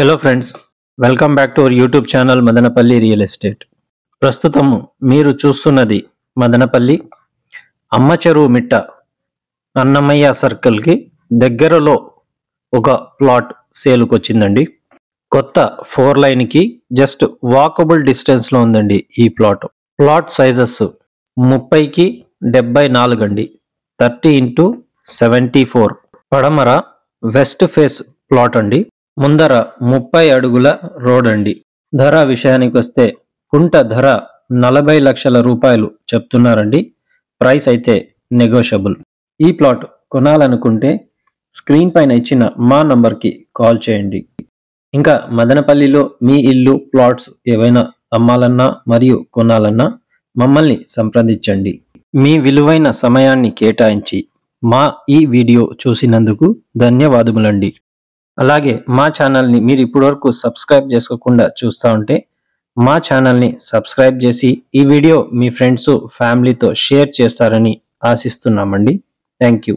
Hello friends, welcome back to our YouTube channel Madanapalle real estate. ప్రస్తుతము మీరు చూస్తున్నది మదనపల్లి అమ్మ చెరువు మిట్ట అన్నమయ్య సర్కిల్కి దగ్గరలో ఒక ప్లాట్ సేల్కి వచ్చిందండి. కొత్త 4 లైన్కి జస్ట్ వాకబుల్ డిస్టెన్స్లో ఉందండి ఈ ప్లాట్. ప్లాట్ సైజెస్ 30కి 74 అండి, 30x74. పడమర వెస్ట్ ఫేస్ ప్లాట్ అండి. ముందర 30 అడుగుల రోడ్ అండి. ధర విషయానికి వస్తే కుంట ధర 40 లక్షల రూపాయలు చెప్తున్నారండి. ప్రైస్ అయితే నెగోషియబుల్. ఈ ప్లాట్ కొనాలనుకుంటే స్క్రీన్ పైన ఇచ్చిన మా నంబర్కి కాల్ చేయండి. ఇంకా మదనపల్లిలో మీ ఇల్లు ప్లాట్స్ ఏవైనా అమ్మాలన్నా మరియు కొనాలన్నా మమ్మల్ని సంప్రదించండి. మీ విలువైన సమయాన్ని కేటాయించి మా ఈ వీడియో చూసినందుకు ధన్యవాదములండి. అలాగే మా ఛానల్ని మీరు ఇప్పటివరకు సబ్స్క్రైబ్ చేసుకోకుండా చూస్తూ ఉంటే మా ఛానల్ని సబ్స్క్రైబ్ చేసి ఈ వీడియో మీ ఫ్రెండ్స్ ఫ్యామిలీతో షేర్ చేస్తారని ఆశిస్తున్నామండి. Thank you.